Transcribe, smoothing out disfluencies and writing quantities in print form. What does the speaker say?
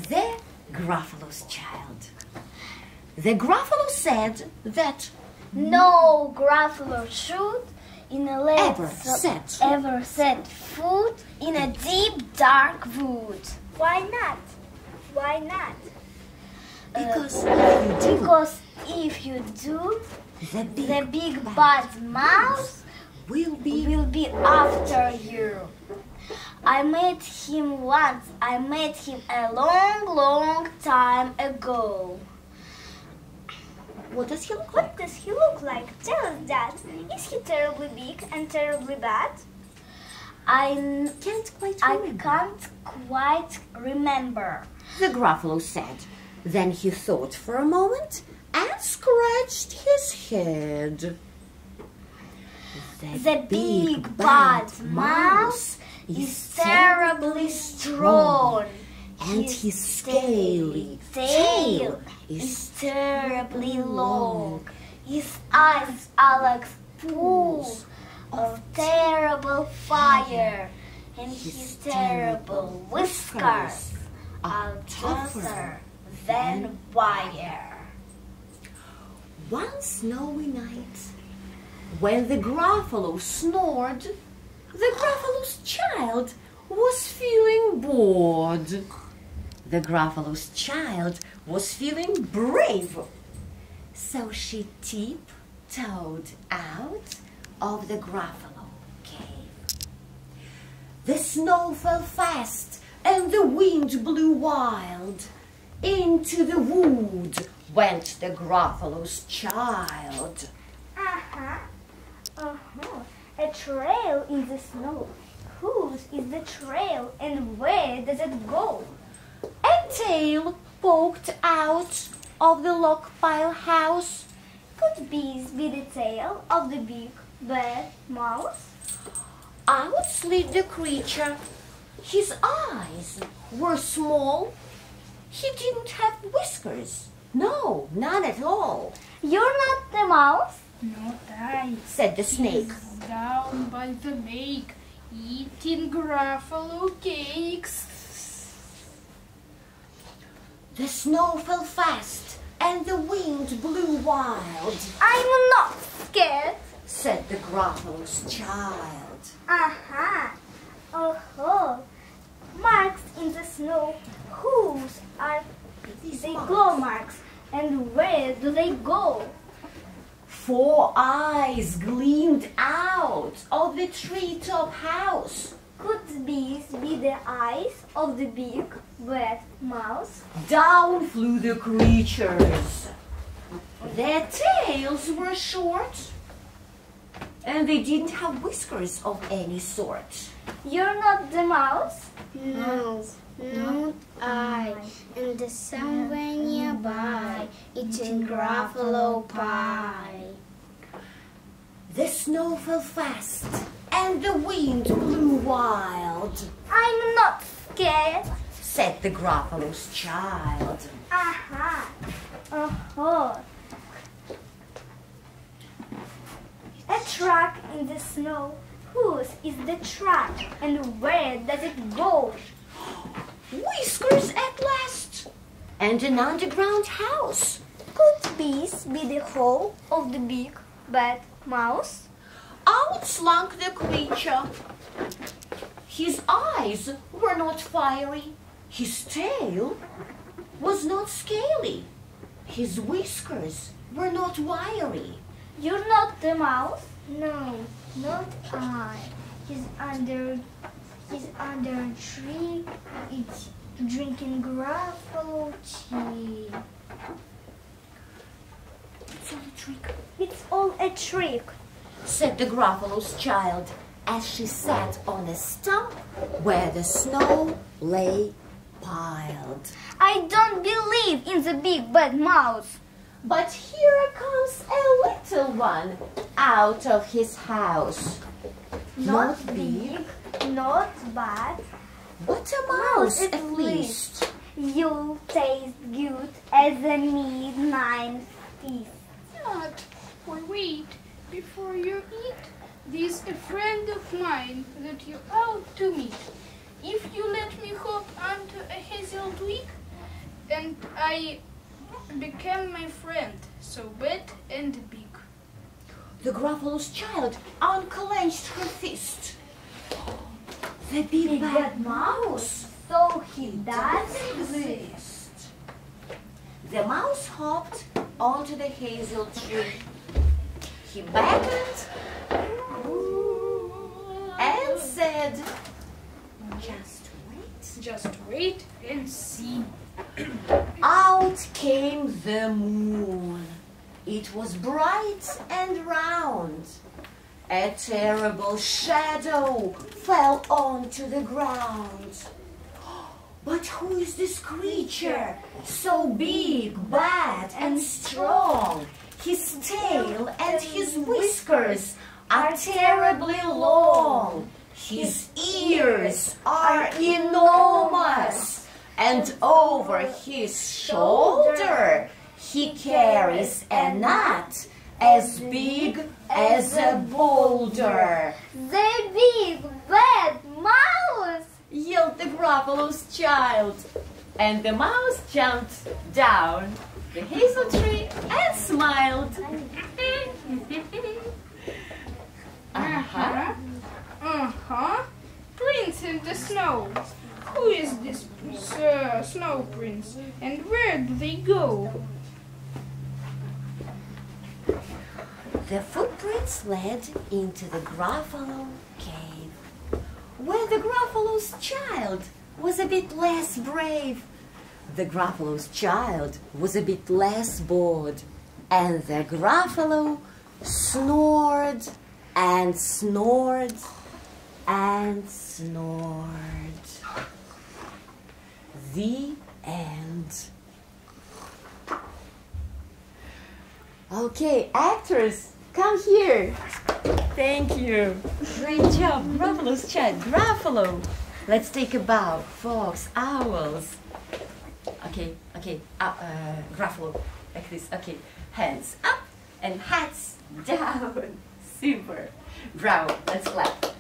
The Gruffalo's child. The Gruffalo said that no Gruffalo should ever set foot in a deep dark wood. Why not? Why not? Because if you do, the big bad mouse will be after you. I met him once. I met him a long time ago. What does he look like? What does he look like? Tell us that. Is he terribly big and terribly bad? I can't quite remember. The Gruffalo said. Then he thought for a moment and scratched his head. The big bad mouse is terribly strong. And his scaly tail is terribly long. His eyes are like pools of terrible fire. And his terrible whiskers are tougher than wire. One snowy night, when the Gruffalo snored, the Gruffalo's child was feeling bored. The Gruffalo's child was feeling brave. So she tiptoed out of the Gruffalo cave. The snow fell fast and the wind blew wild. Into the wood went the Gruffalo's child. A trail in the snow. Whose is the trail and where does it go? A tail poked out of the log pile house. Could this be the tail of the big bad mouse? Out slid the creature. His eyes were small. He didn't have whiskers. No, none at all. You're not the mouse? Not I, said the snake. He's down by the lake, eating Gruffalo cakes. The snow fell fast and the wind blew wild. I'm not scared, said the Gruffalo's child. Marks in the snow. Whose are these claw marks? And where do they go? 4 eyes gleamed out of the treetop house. Could these be the eyes of the big bad mouse? Down flew the creatures. Their tails were short and they didn't have whiskers of any sort. You're not the mouse? No, not I. And the somewhere nearby, eating Gruffalo pie. The snow fell fast and the wind blew wild. I'm not scared, said the Gruffalo's child. A track in the snow. Whose is the track and where does it go? Whiskers at last, and an underground house. Could this be the hole of the big bad mouse? Out slunk the creature. His eyes were not fiery. His tail was not scaly. His whiskers were not wiry. You're not the mouse? No, not I. He's under a tree. It's drinking Gruffalo tea. It's all a trick. It's all a trick, said the Gruffalo's child as she sat on a stump where the snow lay piled. I don't believe in the big bad mouse. But here comes a little one out of his house. Not big, not bad, but a mouse at least. You'll taste good as a midnight feast. Not or wait before you eat. This a friend of mine that you ought to meet. if you let me hop onto a hazel twig, and I became my friend, so wet and big. The Gruffalo's child unclenched her fist. The big bad mouse So he doesn't exist. The mouse hopped onto the hazel tree. He beckoned and said, "Just wait." Just wait and see. Out came the moon. It was bright and round. A terrible shadow fell onto the ground. But who is this creature? So big, bad, and strong. His tail and his whiskers are terribly long. His ears are enormous. And over his shoulder, he carries a nut as big as a boulder. The big bad mouse. Yelled the Gruffalo's child. And the mouse jumped down the hazel tree and smiled. Prince in the snow. Who is this snow prince, and where do they go? The footprints led into the Gruffalo cave, where the Gruffalo's child was a bit less brave. The Gruffalo's child was a bit less bored, and the Gruffalo snored and snored and snored. The end. Okay, actors, come here. Thank you. Great job, Gruffalo's child. Gruffalo. Let's take a bow. Fox, owls. Okay. Gruffalo, like this. Okay, hands up and hats down. Super. Bravo. Let's clap.